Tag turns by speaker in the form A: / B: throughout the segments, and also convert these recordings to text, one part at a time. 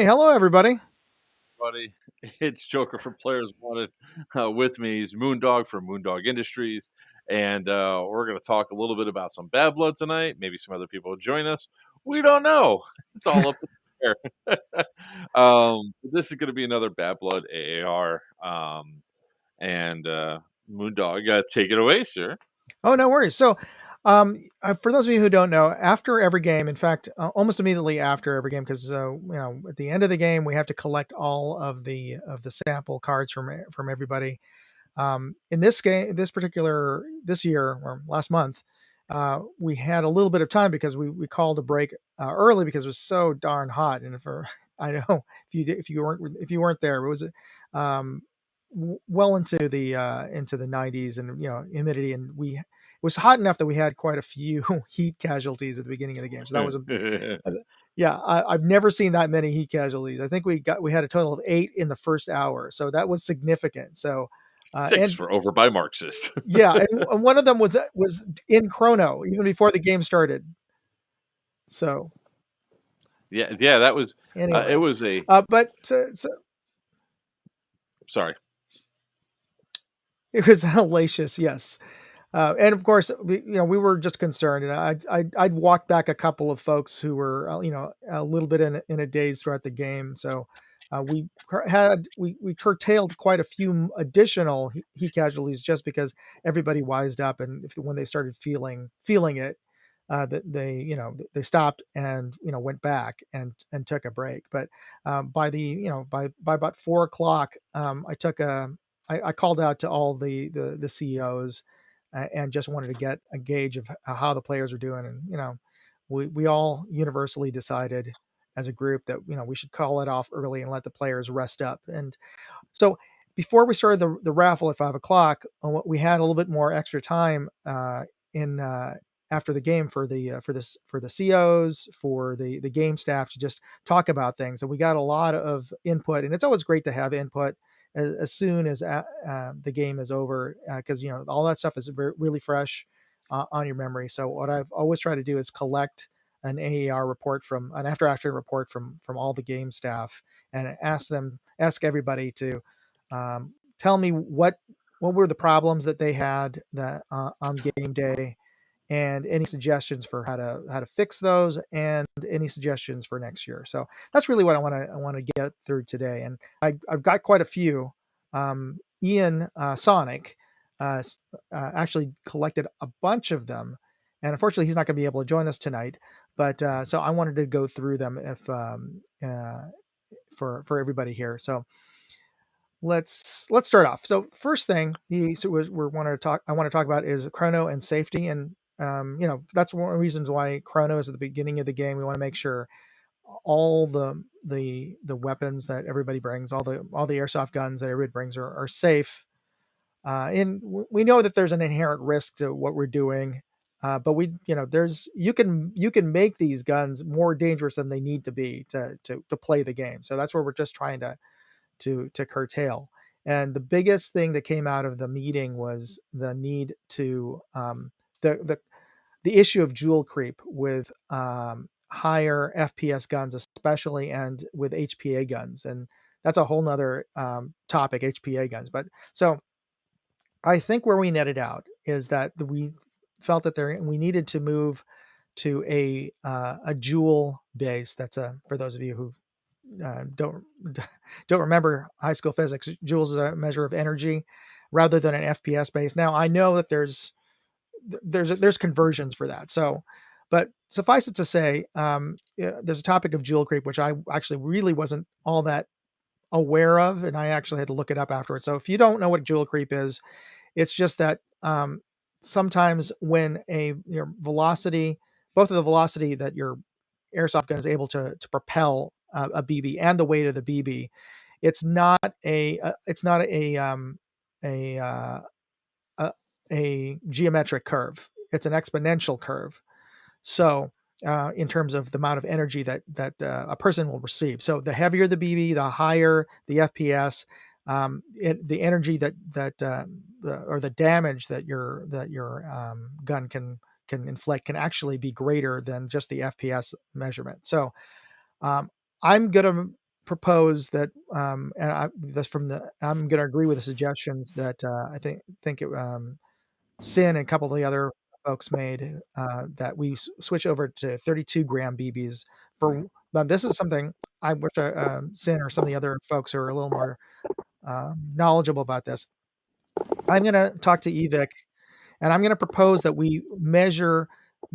A: hello everybody.
B: Buddy. It's Joker from Players Wanted. With me is Moondog from Moondog Industries, and we're going to talk a little bit about some Bad Blood tonight. Maybe some other people will join us. We don't know. It's all up in the air. This is going to be another Bad Blood AAR, and Moondog, take it away, sir.
A: Oh, no worries. So, for those of you who don't know, after every game, in fact, almost immediately after every game, because at the end of the game, we have to collect all of the sample cards from everybody. In this game, this year or last month, we had a little bit of time because we called a break early because it was so darn hot. And for I know if you weren't there, it was um, well into the 90s, and humidity, and it was hot enough that we had quite a few heat casualties at the beginning of the game. So that was yeah, I've never seen that many heat casualties. I think we had a total of 8 in the first hour, so that was significant. So,
B: Six
A: and
B: for over by Marxist.
A: yeah, and one of them was in chrono even before the game started. So
B: Yeah, that was. It
A: anyway,
B: was a.
A: but so
B: Sorry.
A: it was hellacious, yes. And of course, we were just concerned, and I'd walked back a couple of folks who were, a little bit in a daze throughout the game. So we curtailed quite a few additional heat casualties just because everybody wised up, and when they started feeling it, that they stopped and went back and took a break. But by by about 4 o'clock, I called out to all the CEOs, and just wanted to get a gauge of how the players are doing. And we all universally decided as a group that we should call it off early and let the players rest up. And so before we started the raffle at 5 o'clock, we had a little bit more extra time in after the game for the COs, for the game staff, to just talk about things. And we got a lot of input, and it's always great to have input as soon as the game is over, because all that stuff is really fresh on your memory. So what I've always tried to do is collect an AAR report, from an after action report, from all the game staff, and ask everybody to tell me what were the problems that they had that on game day, and any suggestions for how to fix those, and any suggestions for next year. So that's really what I want to get through today, and I've got quite a few. Ian Sonic actually collected a bunch of them, and unfortunately he's not going to be able to join us tonight. But so I wanted to go through them if for everybody here. So let's start off. So first thing I want to talk about is chrono and safety. And that's one of the reasons why chrono is at the beginning of the game. We want to make sure all the weapons that everybody brings, all the airsoft guns that everybody brings, are safe. And we know that there's an inherent risk to what we're doing, but there's you can make these guns more dangerous than they need to be to play the game. So that's where we're just trying to curtail. And the biggest thing that came out of the meeting was the need to the the issue of jewel creep with higher FPS guns, especially, and with HPA guns. And that's a whole nother topic, HPA guns. But so I think where we netted out is that we felt that we needed to move to a jewel base. That's for those of you who don't don't remember high school physics. Joules is a measure of energy rather than an FPS base. Now I know that there's conversions for that. So, but suffice it to say, there's a topic of jewel creep, which I actually really wasn't all that aware of, and I actually had to look it up afterwards. So if you don't know what jewel creep is, it's just that sometimes when your velocity, both of the velocity that your airsoft gun is able to propel a BB, and the weight of the BB, it's not a uh, a geometric curve. It's an exponential curve. So in terms of the amount of energy that a person will receive. So the heavier the BB, the higher the FPS. The energy or the damage that your gun can inflict can actually be greater than just the FPS measurement. So I'm gonna propose that, and I'm going to agree with the suggestions that I think it, Sin and a couple of the other folks made, that we switch over to 32 gram BBs for. Now, this is something I wish Sin or some of the other folks who are a little more knowledgeable about this. I'm going to talk to Evic, and I'm going to propose that we measure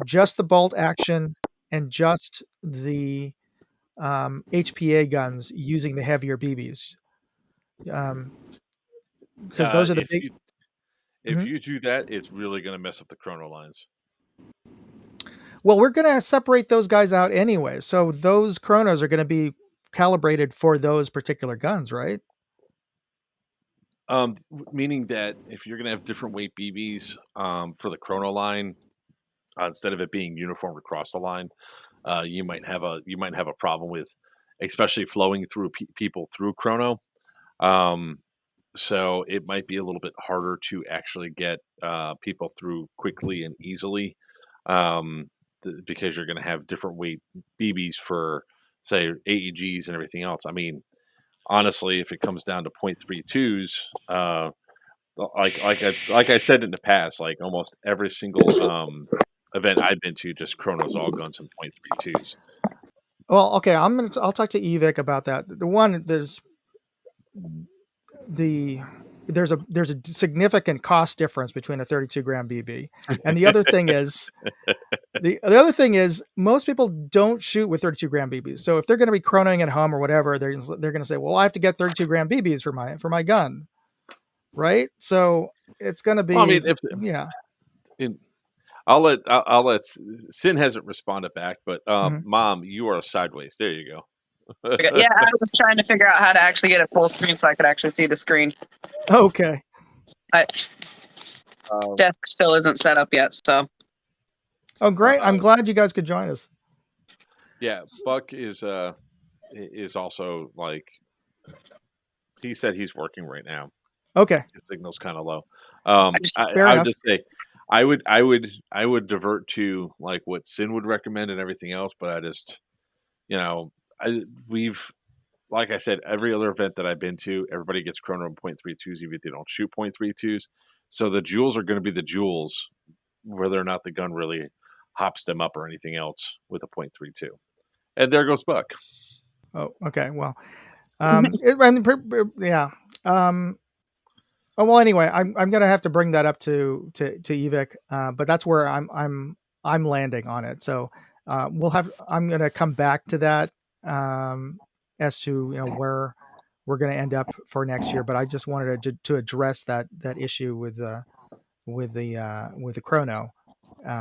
A: just the bolt action and just the HPA guns using the heavier BBs, because those are the
B: If
A: big.
B: if you do that, it's really going to mess up the chrono lines.
A: Well, we're going to separate those guys out anyway, so those chronos are going to be calibrated for those particular guns, right?
B: Meaning that if you're going to have different weight BBs for the chrono line, instead of it being uniform across the line, you might have a problem with, especially flowing through people through chrono. So it might be a little bit harder to actually get people through quickly and easily, because you're going to have different weight BBs for, say, AEGs and everything else. I mean, honestly, if it comes down to .32s, like I said in the past, like almost every single event I've been to, just chronos all guns and .32s.
A: Well, okay, I'll talk to Evic about that. There's a significant cost difference between a 32 gram BB, and the other thing is the other thing is most people don't shoot with 32 gram BBs. So if they're going to be chronoing at home or whatever, they're going to say, well, I have to get 32 gram BBs for my gun, right? So it's going to be,
B: Well, I mean, if
A: yeah.
B: in, I'll let Sin hasn't responded back, but
A: Mhm.
B: Mom, you are sideways. There you go.
C: Yeah, I was trying to figure out how to actually get it full screen so I could actually see the screen.
A: Okay.
C: But desk still isn't set up yet, so.
A: Oh, great! I'm glad you guys could join us.
B: Yeah, Buck is also like, he said he's working right now.
A: Okay.
B: His signal's kind of low.
A: Fair
B: I
A: enough.
B: would just say, I would divert to like what Sin would recommend and everything else, but I just, we've, like I said, every other event that I've been to, everybody gets chrono in .32s, even if they don't shoot .32s. So the jewels are going to be the jewels, whether or not the gun really hops them up or anything else with a .32. And there goes Buck.
A: Oh, okay. Well, yeah. Oh, well, anyway, I'm gonna have to bring that up to Evic, but that's where I'm landing on it. So I'm gonna come back to that, as to where we're gonna end up for next year. But I just wanted to address that issue with the chrono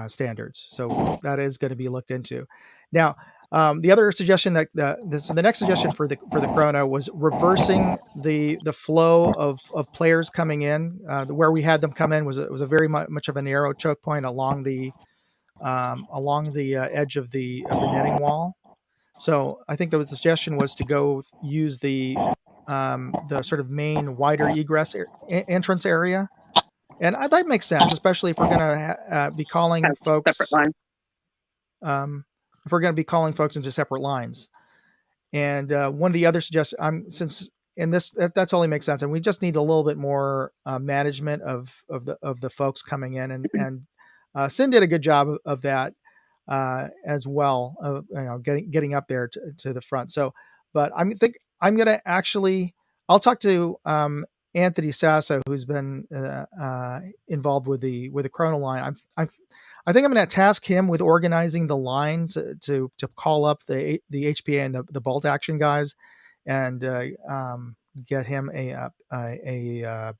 A: standards. So that is going to be looked into. Now, the other suggestion so the next suggestion for the chrono was reversing the flow of players coming in. Where we had them come in was a very much of a narrow choke point along the edge of the netting wall. So I think the suggestion was to go use the sort of main wider egress entrance area. And that makes sense, especially if we're going to be calling
C: Have
A: folks
C: separate line.
A: if we're going to be calling folks into separate lines. And one of the other suggestions, that's only makes sense, and we just need a little bit more management of the folks coming in, and Sin did a good job of that as well, of getting up there to the front. So, but I'm going to actually, I'll talk to Anthony Sasso, who's been involved with the chrono line. I think I'm going to task him with organizing the line to call up the HPA and the bolt action guys, and get him a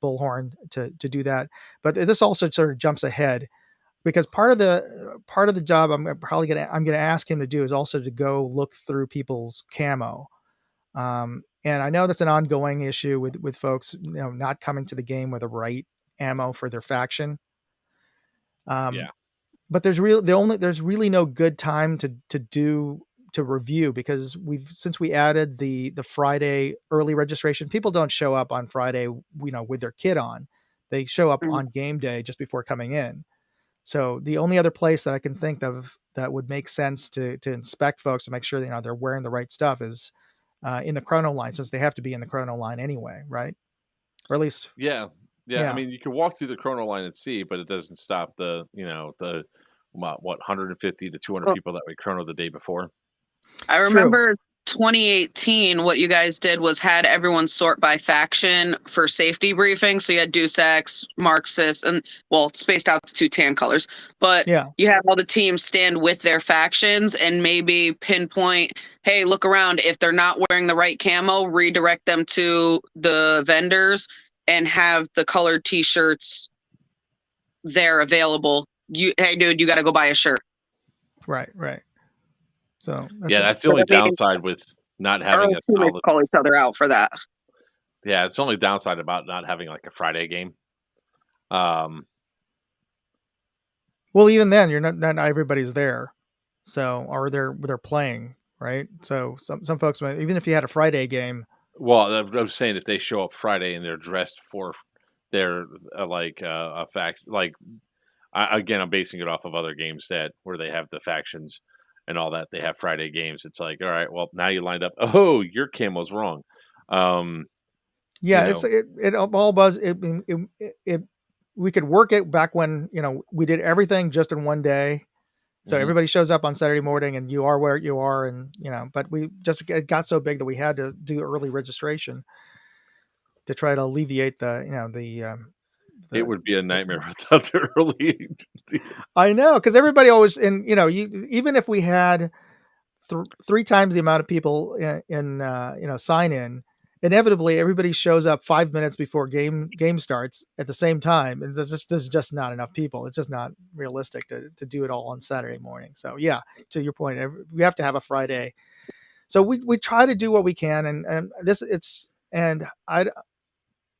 A: bullhorn to do that. But this also sort of jumps ahead, because part of the job I'm going to ask him to do is also to go look through people's camo. And I know that's an ongoing issue with folks, not coming to the game with the right ammo for their faction.
B: Yeah.
A: But there's really no good time to review, because since we added the Friday early registration, people don't show up on Friday, with their kit on. They show up on game day just before coming in. So the only other place that I can think of that would make sense to inspect folks to make sure they're wearing the right stuff is in the chrono line, since they have to be in the chrono line anyway, right? Or at least,
B: Yeah.
A: yeah.
B: I mean, you can walk through the chrono line and see, but it doesn't stop the the what 150 to 200
C: Well,
B: people that we chrono the day before.
C: I
A: True.
C: remember 2018, what you guys did was had everyone sort by faction for safety briefing. So you had Deus Ex, Marxist, and well, spaced out to 2 tan colors. But
A: Yeah.
C: you had all the teams stand with their factions and maybe pinpoint, hey, look around. If they're not wearing the right camo, redirect them to the vendors and have the colored t-shirts there available. Hey, dude, you got to go buy a shirt.
A: Right. So
B: That's the only downside with not having
C: Our
B: a
C: teammates
B: solid.
C: call each other out for that.
B: Yeah, it's the only downside about not having like a Friday game.
A: Well, even then, you're not everybody's there, so or they're playing, right? So some folks might, even if you had a Friday game.
B: Well, I was saying if they show up Friday and they're dressed for their a fact again, I'm basing it off of other games where they have the factions and all that. They have Friday games. It's like, all right, well, now you lined up. Oh, your camo's wrong.
A: Yeah, it all buzz. It we could work it back when we did everything just in one day, so everybody shows up on Saturday morning and you are where you are, and but it got so big that we had to do early registration to try to alleviate
B: it would be a nightmare without the early.
A: I know, because everybody always, and even if we had 3 times the amount of people in sign in, inevitably everybody shows up 5 minutes before game starts at the same time, and there's just not enough people. It's just not realistic to do it all on Saturday morning. So yeah, to your point, we have to have a Friday. So we try to do what we can, and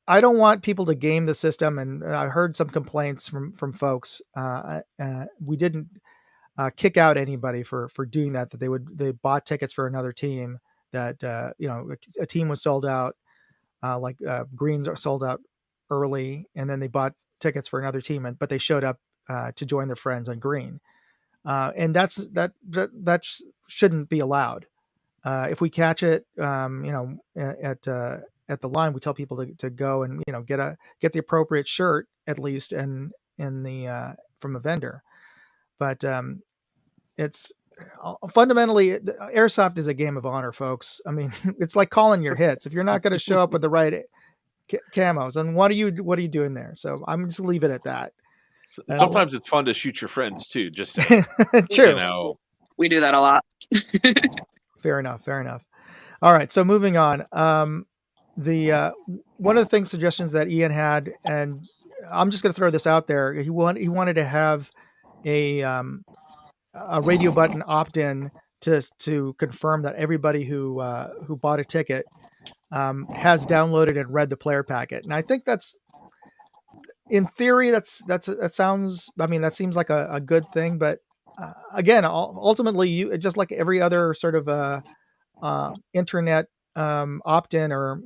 A: I don't want people to game the system, and I heard some complaints from folks. We didn't kick out anybody for doing that. That they bought tickets for another team. That a team was sold out, Greens are sold out early, and then they bought tickets for another team, but they showed up to join their friends on Green, and that shouldn't be allowed. If we catch it, at the line, we tell people to go and get the appropriate shirt at least, and from a vendor. But it's fundamentally, airsoft is a game of honor, folks. I mean, it's like calling your hits. If you're not going to show up with the right camos, and what are you doing there? So I'm just leave it at that.
B: Sometimes it's fun to shoot your friends too. Just saying.
A: True.
C: We do that a lot.
A: Fair enough. All right, so moving on. The one of the suggestions that Ian had, and I'm just going to throw this out there. He wanted to have a radio button opt-in to confirm that everybody who bought a ticket has downloaded and read the player packet. And I think that's, in theory, that sounds. I mean, that seems like a good thing. But again, ultimately, you just like every other sort of internet opt-in or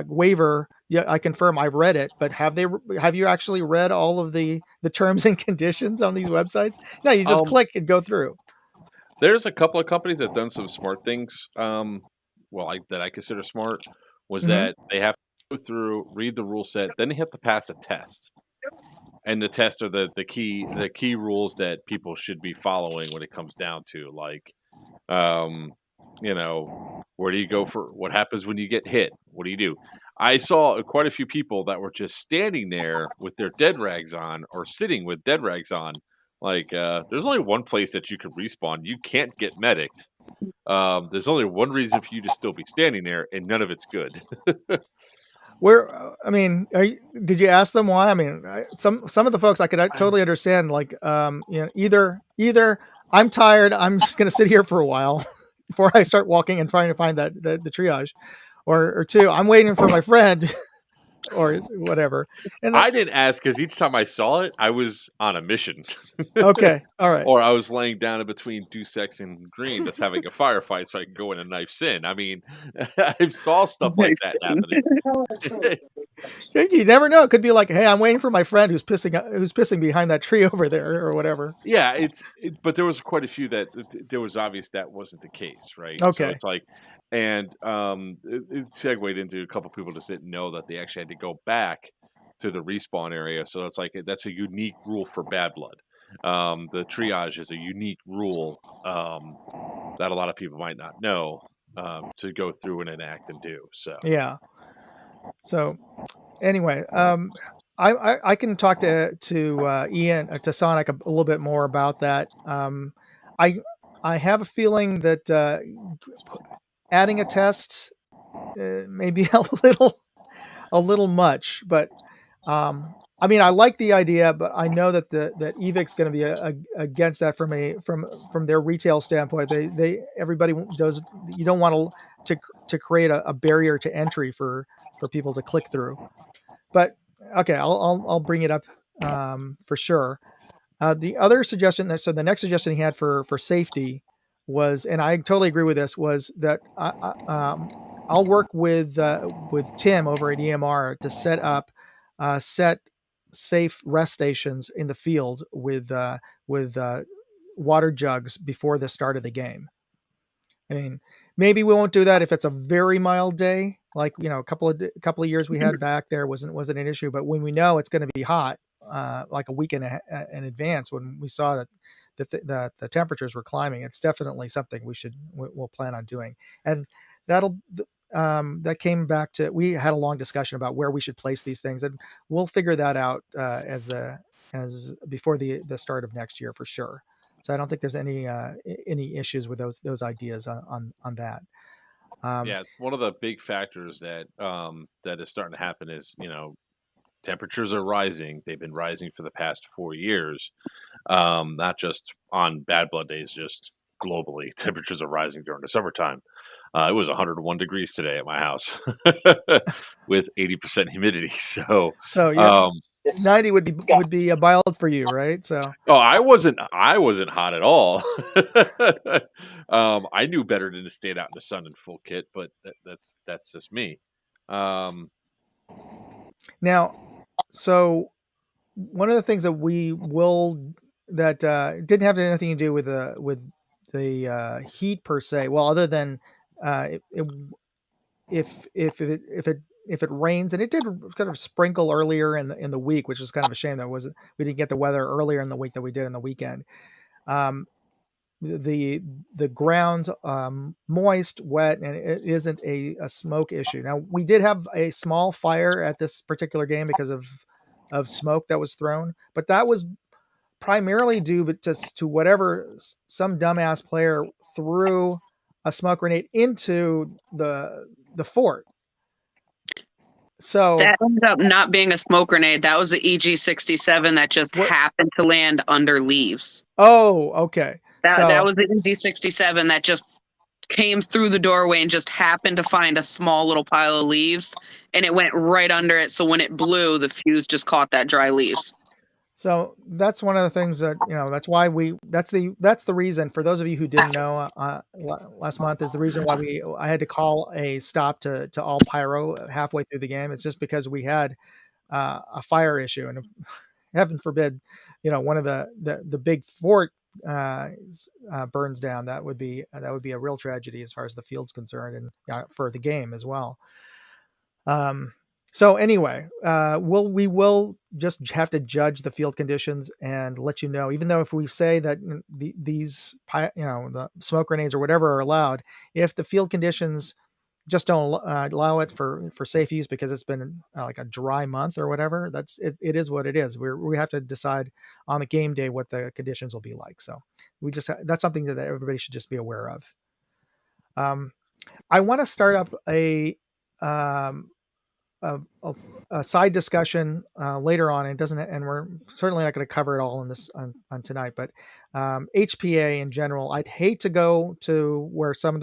A: waiver. Yeah, I confirm I've read it, but have you actually read all of the terms and conditions on these websites? No, you just click and go through.
B: There's a couple of companies that have done some smart things. That I consider smart was that they have to go through, read the rule set, then they have to pass a test. And the tests are the key rules that people should be following when it comes down to, like, where do you go for what happens when you get hit? What do you do? I saw quite a few people that were just standing there with their dead rags on, or sitting with dead rags on. Like, there's only one place that you can respawn. You can't get medicked. There's only one reason for you to still be standing there, and none of it's good.
A: Did you ask them why? I mean, some of the folks I could totally understand. Like, either I'm tired, I'm just going to sit here for a while before I start walking and trying to find the triage, or two, I'm waiting for my friend. Or whatever. And
B: I didn't ask because each time I saw it, I was on a mission.
A: Okay, all right.
B: Or I was laying down in between Deus Ex and Green, just having a firefight, so I could go in and knife sin. I mean, I saw stuff like that happening.
A: You never know. It could be like, hey, I'm waiting for my friend who's pissing behind that tree over there or whatever.
B: Yeah, but there was quite a few that there was obvious that wasn't the case, right? So
A: Okay.
B: it's like, and it segued into a couple people just didn't know that they actually had to go back to the respawn area. So it's like that's a unique rule for Bad Blood. The triage is a unique rule that a lot of people might not know to go through and enact and do. So
A: Yeah. So anyway, I can talk to Ian to Sonic a little bit more about that. I I have a feeling that adding a test may be a little much, but I mean, I like the idea, but I know that that Evic's going to be against that from their retail standpoint. Everybody does. You don't want to create a barrier to entry for people to click through. But okay, I'll bring it up for sure. The other suggestion so the next suggestion he had for safety was, and I totally agree with this, was that I'll work with Tim over at EMR to set safe rest stations in the field with water jugs before the start of the game. I mean, maybe we won't do that if it's a very mild day, like a couple of years we had back there wasn't an issue. But when we know it's going to be hot, like a week in advance, when we saw that the temperatures were climbing, it's definitely something we'll plan on doing. And that came back to, we had a long discussion about where we should place these things, and we'll figure that out as before the start of next year for sure. So I don't think there's any issues with those ideas on that.
B: yeah, one of the big factors that that is starting to happen is temperatures are rising. They've been rising for the past 4 years, not just on Bad Blood days, just globally. Temperatures are rising during the summertime. It was 101 degrees today at my house with 80% humidity. So
A: yeah, 90 would be a mild for you, right? So
B: I wasn't hot at all. I knew better than to stand out in the sun in full kit, but that's just me.
A: Now, so one of the things that didn't have anything to do with the heat per se. Well, other than if it rains, and it did kind of sprinkle earlier in the week, which is kind of a shame that we didn't get the weather earlier in the week that we did in the weekend. The ground's moist, wet, and it isn't a smoke issue. Now, we did have a small fire at this particular game because of smoke that was thrown, but that was primarily due to whatever some dumbass player threw a smoke grenade into the fort. So
C: that ended up not being a smoke grenade. That was the EG-67 that just happened to land under leaves.
A: Oh, okay.
C: That was the EG-67 that just came through the doorway and just happened to find a small little pile of leaves, and it went right under it. So when it blew, the fuse just caught that dry leaves.
A: So that's one of the things that, that's why that's the reason, for those of you who didn't know, last month is the reason why I had to call a stop to all pyro halfway through the game. It's just because we had a fire issue, and heaven forbid, one of the big fort burns down. That would be a real tragedy as far as the field's concerned, and for the game as well. So anyway, we will just have to judge the field conditions and let you know. Even though if we say that these the smoke grenades or whatever are allowed, if the field conditions just don't allow it for safe use because it's been like a dry month or whatever, it is what it is. We have to decide on the game day what the conditions will be like. So that's something that everybody should just be aware of. I want to start up a side discussion later on. And we're certainly not going to cover it all in this on tonight, but HPA in general, I'd hate to go to where some of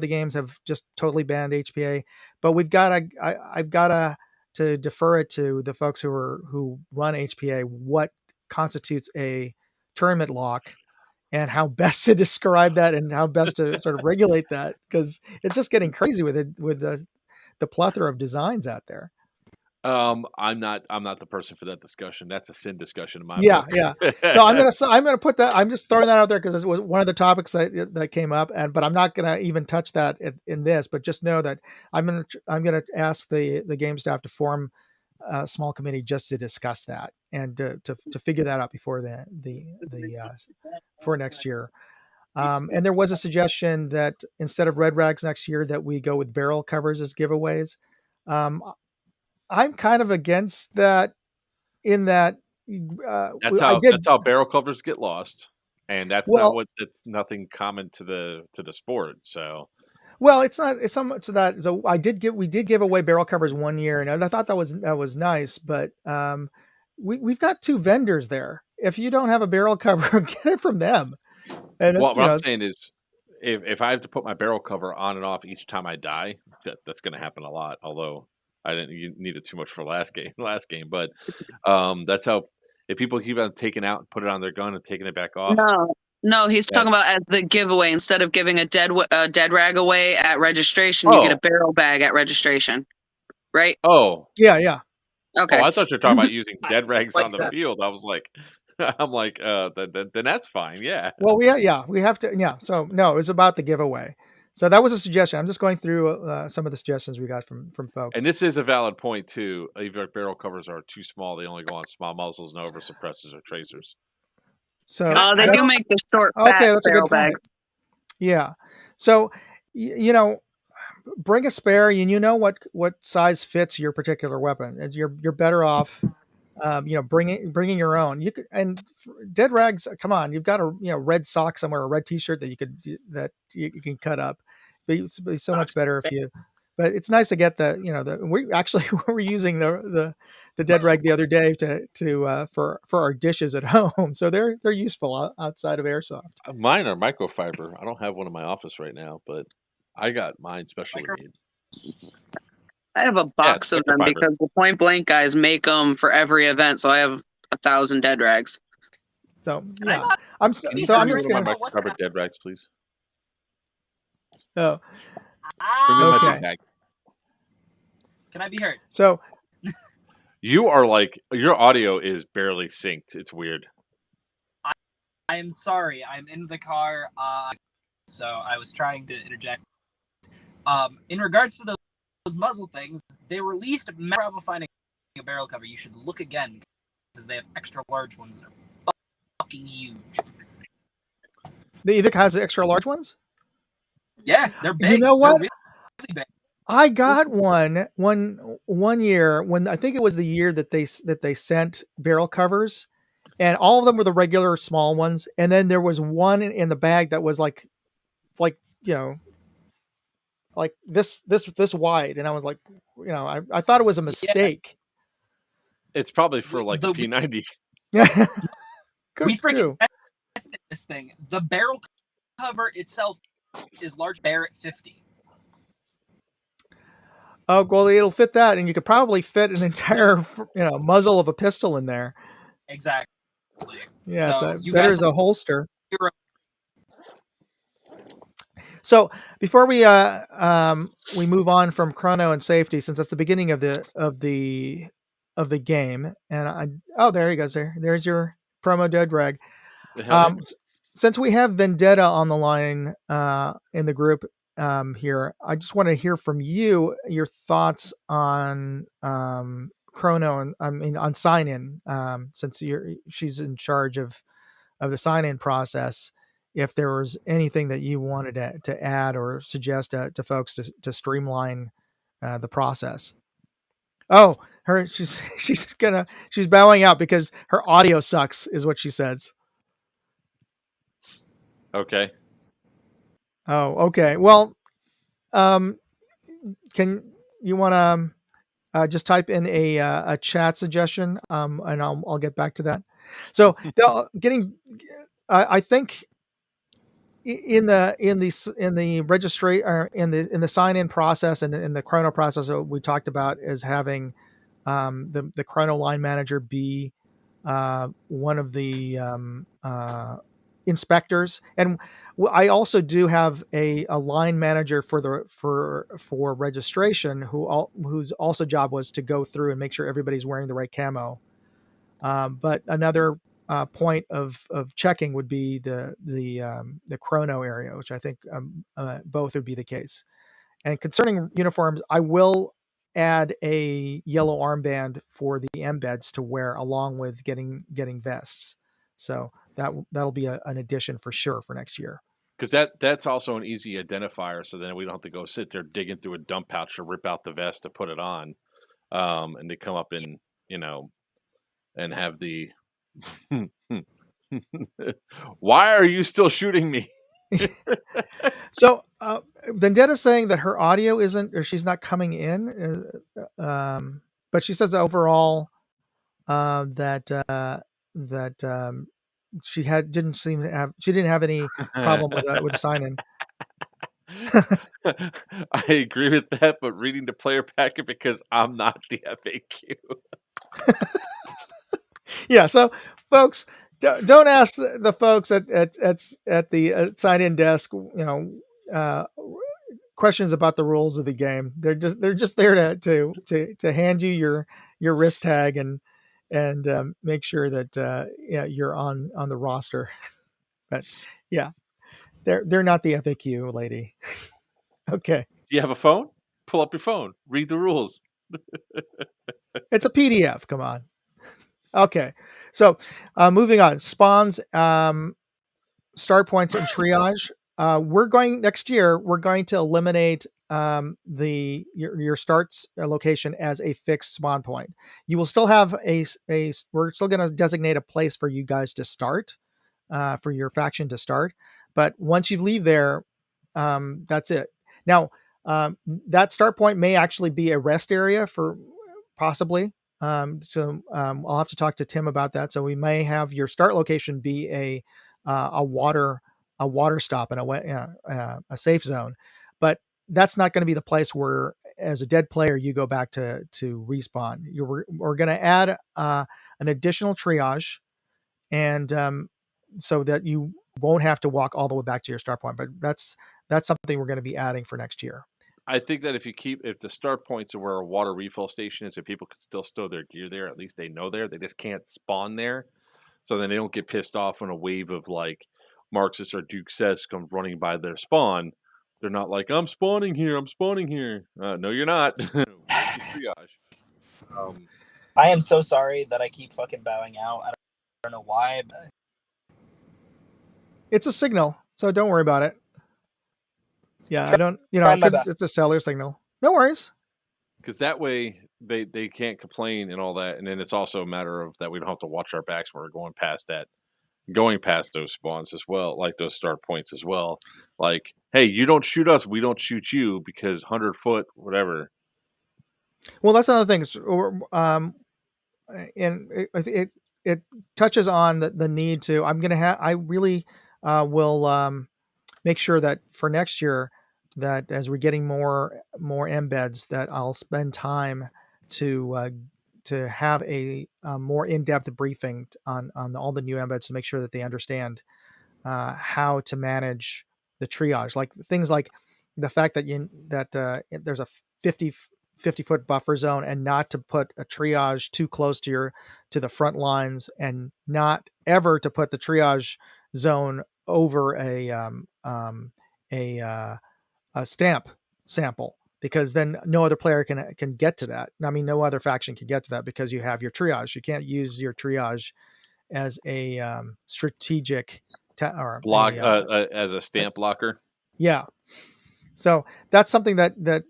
A: the games have just totally banned HPA, but I've got to defer it to the folks who run HPA, what constitutes a tournament lock and how best to describe that and how best to sort of regulate that, because it's just getting crazy with the plethora of designs out there.
B: I'm not the person for that discussion. That's a sin discussion in my
A: Yeah,
B: book.
A: yeah. So I'm gonna put that. I'm just throwing that out there because it was one of the topics that came up, but I'm not gonna even touch that in this. But just know that I'm gonna ask the game staff to form a small committee just to discuss that and to figure that out before for next year. And there was a suggestion that instead of red rags next year, that we go with barrel covers as giveaways. Um, I'm kind of against that in that I
B: That's
A: did
B: how barrel covers get lost, and
A: well.
B: it's nothing common to the sport. So
A: Well, it's so much that so we did give away barrel covers one year, and I thought that was nice, but we've got two vendors there. If you don't have a barrel cover, get it from them. And it's,
B: what I'm saying is, if I have to put my barrel cover on and off each time I die, that's going to happen a lot. Although I didn't need it too much for last game, but that's how if people keep on taking out and put it on their gun and taking it back off.
C: No, he's
B: that-
C: talking about as the giveaway. Instead of giving a dead rag away at registration, you get a barrel bag at registration, right?
B: Oh,
A: yeah.
C: Okay.
B: oh, I thought you were talking about using dead rags on the field. I was like, then that's fine. Yeah.
A: Well, we have to. Yeah. So no, it's about the giveaway. So that was a suggestion. I'm just going through some of the suggestions we got from folks.
B: And this is a valid point too. If your barrel covers are too small, they only go on small muzzles, no over suppressors or tracers.
A: So
C: they do make the short, fat
A: okay, that's a
C: barrel
A: good point.
C: bags.
A: Yeah. So bring a spare. You know what size fits your particular weapon. And you're better off, bringing your own. You could, and dead rags. Come on, you've got a red sock somewhere, a red T-shirt that you can cut up. It'd be so much better if you. But it's nice to get we actually were using the dead rag the other day for our dishes at home. So they're useful outside of airsoft.
B: Mine are microfiber. I don't have one in my office right now, but I got mine specially made.
C: I have a box of them because the Point Blank guys make them for every event. So I have 1,000 dead rags.
A: So yeah, I'm just
B: Bring
A: gonna
B: me my microfiber dead rags, please.
A: Oh,
B: Bring me my
A: okay.
B: big bag.
D: Can I be heard?
A: So
B: You are like your audio is barely synced. It's weird.
D: I am sorry. I'm in the car, so I was trying to interject. In regards to those muzzle things, they released Bravo finding a barrel cover. You should look again because they have extra large ones that are fucking huge.
A: the Evic has extra large ones.
D: Yeah, they're big.
A: You know what?
D: They're really big.
A: I got one year when I think it was the year that they sent barrel covers, and all of them were the regular small ones, and then there was one in the bag that was like this wide, and I was like, I thought it was a mistake.
B: It's probably for like the P90.
A: Yeah,
D: we freaking tested this thing. The barrel cover itself is large Barrett 50.
A: Oh, well, it'll fit that, and you could probably fit an entire, muzzle of a pistol in there.
D: Exactly.
A: Yeah,
D: So
A: it's better as a holster.
D: You're
A: So before we move on from chrono and safety, since that's the beginning of the game, and there he goes. There's your promo dead rag. Since we have Vendetta on the line in the group here, I just want to hear from you your thoughts on chrono and on sign in, since she's in charge of the sign in process. If there was anything that you wanted to add or suggest to folks to streamline the process. Oh, she's bowing out because her audio sucks, is what she says.
B: Okay.
A: Oh, okay. Well, can you want to just type in a chat suggestion, and I'll get back to that. So I think in the registry or in the sign in process and in the chrono process that we talked about is having the chrono line manager be one of the inspectors, and I also do have a line manager for registration whose also job was to go through and make sure everybody's wearing the right camo. But another point of checking would be the chrono area, which I think both would be the case. And concerning uniforms, I will add a yellow armband for the embeds to wear along with getting vests. So that'll be an addition for sure for next year.
B: Because that's also an easy identifier. So then we don't have to go sit there digging through a dump pouch to rip out the vest to put it on, and they come up in and have the. Why are you still shooting me?
A: So Vendetta's saying that her audio isn't, or she's not coming in, but she says overall that she didn't have any problem with the sign in.
B: I agree with that, but reading the player packet because I'm not the FAQ.
A: Yeah, so folks, don't ask the folks at the sign-in desk, questions about the rules of the game. They're just there to hand you your wrist tag and make sure that you're on the roster. But yeah, they're not the FAQ lady. Okay,
B: Do you have a phone? Pull up your phone. Read the rules.
A: it's a PDF. Come on. Okay, so moving on. Spawns, start points, and triage. Next year. We're going to eliminate your starts location as a fixed spawn point. You will still have we're still going to designate a place for you guys to start, for your faction to start. But once you leave there, that's it. Now, that start point may actually be a rest area for possibly. So I'll have to talk to Tim about that. So we may have your start location be a water stop and a safe zone, but that's not going to be the place where, as a dead player, you go back to respawn. We're going to add an additional triage, and so that you won't have to walk all the way back to your start point. But that's something we're going to be adding for next year.
B: I think that if the start points are where a water refill station is, so people can still stow their gear there, at least they know there. They just can't spawn there. So then they don't get pissed off when a wave of like Marxist or Duke says comes running by their spawn. They're not like, I'm spawning here. No, you're not. Triage.
D: I am so sorry that I keep fucking bowing out. I don't know why. But...
A: It's a signal, so don't worry about it. Yeah, I don't. It's a cellular signal. No worries.
B: Because that way they can't complain and all that, and then it's also a matter of that we don't have to watch our backs when we're going past those spawns as well, like those start points as well. Like, hey, you don't shoot us, we don't shoot you because 100 foot, whatever.
A: Well, that's another thing. And it touches on the need to. I really will make sure that for next year, that as we're getting more embeds, that I'll spend time to have a more in-depth briefing on all the new embeds to make sure that they understand how to manage the triage, like things like the fact that there's a 50 foot buffer zone, and not to put a triage too close to the front lines, and not ever to put the triage zone over a stamp sample, because then no other player can get to that. I mean, no other faction can get to that because you have your triage. You can't use your triage as a strategic
B: block as a stamp blocker.
A: Yeah. So that's something that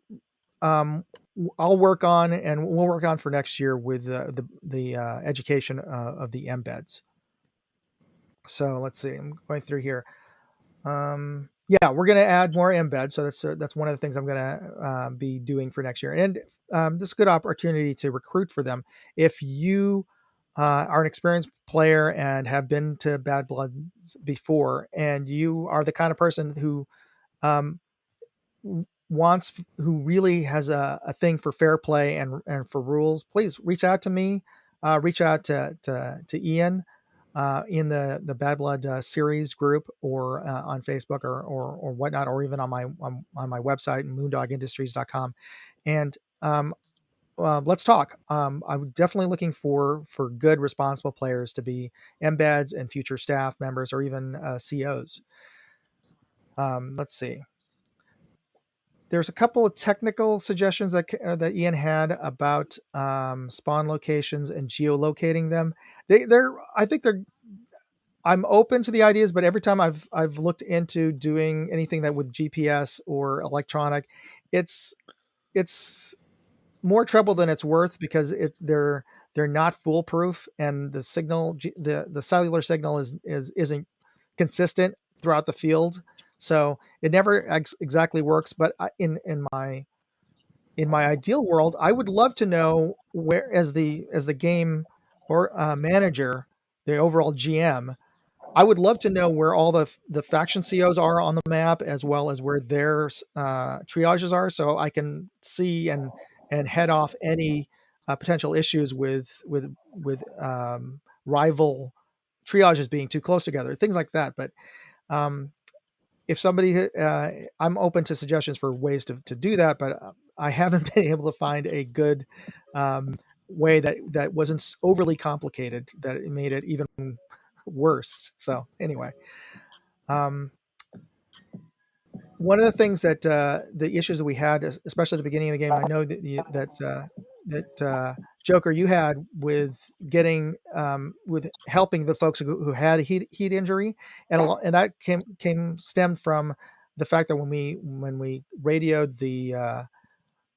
A: I'll work on, and we'll work on for next year with the education of the embeds. So let's see. I'm going through here. Yeah, we're going to add more embeds. So that's one of the things I'm going to be doing for next year. And this is a good opportunity to recruit for them. If you are an experienced player and have been to Bad Blood before, and you are the kind of person who really has a thing for fair play and for rules, please reach out to me, reach out to Ian. in the Bad Blood series group, or on Facebook, or whatnot, or even on my website, moondogindustries.com. And let's talk. I'm definitely looking for good, responsible players to be embeds and future staff members, or even COs. Let's see. There's a couple of technical suggestions that Ian had about spawn locations and geolocating them. I think I'm open to the ideas, but every time I've looked into doing anything that with GPS or electronic, it's more trouble than it's worth, because they're not foolproof, and the signal, the cellular signal isn't consistent throughout the field, so it never exactly works. But in my ideal world, I would love to know where, as the game or manager, the overall GM, I would love to know where all the faction COs are on the map, as well as where their triages are, so I can see and head off any potential issues with rival triages being too close together, things like that. But if somebody, I'm open to suggestions for ways to do that, but I haven't been able to find a good way that wasn't overly complicated, that it made it even worse. So anyway, one of the things that the issues that we had, especially at the beginning of the game, I know that Joker, you had with getting with helping the folks who had heat injury, and that stemmed from the fact that when we radioed the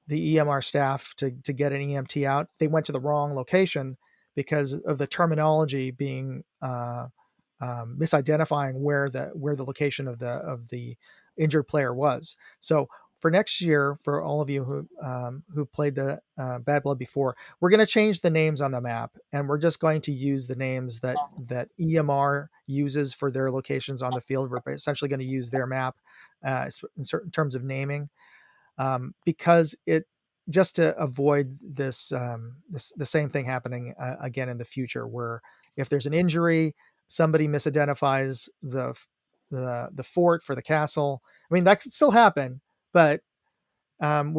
A: EMR staff to get an EMT out, they went to the wrong location because of the terminology being misidentifying where the location of the injured player was. So for next year, for all of you who played the Bad Blood before, we're going to change the names on the map, and we're just going to use the names that EMR uses for their locations on the field. We're essentially going to use their map in certain terms of naming, because it just to avoid this the same thing happening again in the future, where if there's an injury, somebody misidentifies the fort for the castle. I mean, that could still happen, but I'm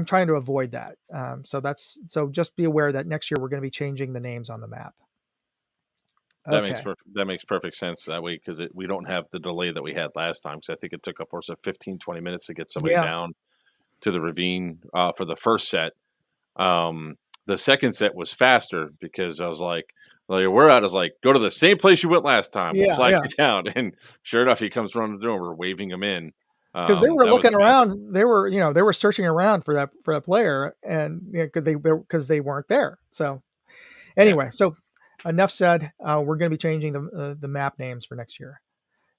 A: trying to avoid that. So just be aware that next year we're going to be changing the names on the map. Okay.
B: That makes perfect sense that way, because we don't have the delay that we had last time, because I think it took upwards of 15-20 minutes to get somebody down to the ravine for the first set. The second set was faster, because I was like, we're out. I was like, go to the same place you went last time. We'll flag you down. And sure enough, he comes running through, and we're waving him in.
A: Because they were looking around, they were searching around for that player, and because they weren't there. So anyway, so enough said. We're going to be changing the map names for next year.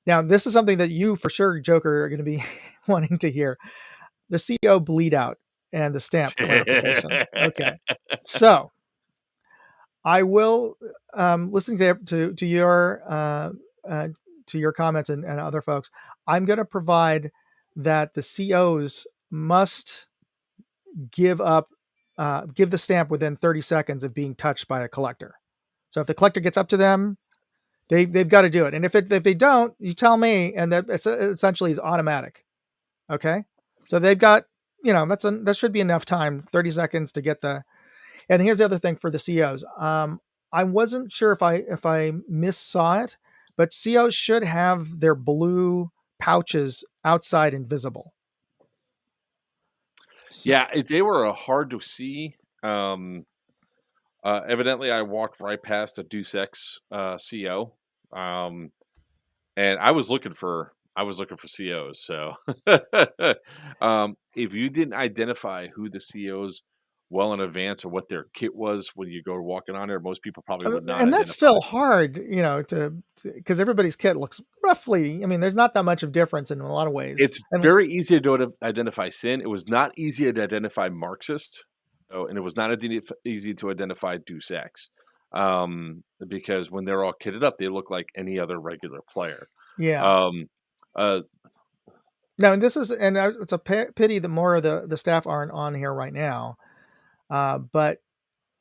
A: Now, this is something that you for sure, Joker, are going to be wanting to hear: the CO bleed out and the stamp clarification. Okay, so I will, listening to your comments and other folks, I'm going to provide that the COs must give the stamp within 30 seconds of being touched by a collector. So if the collector gets up to them, they've got to do it. And if they don't, you tell me, and that essentially is automatic. Okay, so they've got, that should be enough time, 30 seconds to get the. And here's the other thing for the COs. I wasn't sure if I missaw it, but COs should have their blue pouches outside and so,
B: yeah, they were hard to see. Evidently, I walked right past a Deus Ex CO, and I was looking for COs. So, if you didn't identify who the COs well in advance, or what their kit was when you go walking on there, most people probably would not.
A: And that's still hard, because everybody's kit looks roughly. I mean, there's not that much of difference in a lot of ways.
B: It's very easy to identify Sin. It was not easy to identify Marxist. And it was not easy to identify Deus Ex, because when they're all kitted up, they look like any other regular player.
A: Yeah. Now, and it's a pity that more of the staff aren't on here right now. But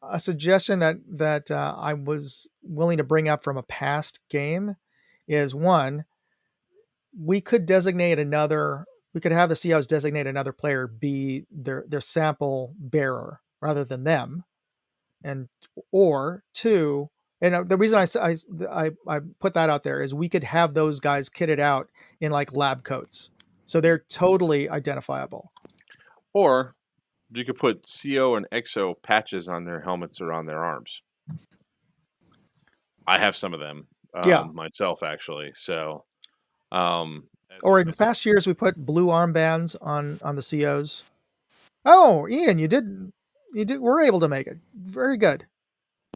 A: a suggestion that I was willing to bring up from a past game is one, we could designate another. We could have the COs designate another player be their sample bearer rather than them, and or two. And the reason I put that out there is we could have those guys kitted out in like lab coats, so they're totally identifiable.
B: Or you could put CO and XO patches on their helmets or on their arms. I have some of them myself, actually. So,
A: or in past years, we put blue armbands on the COs. Oh, Ian, you did. We're able to make it. Very good.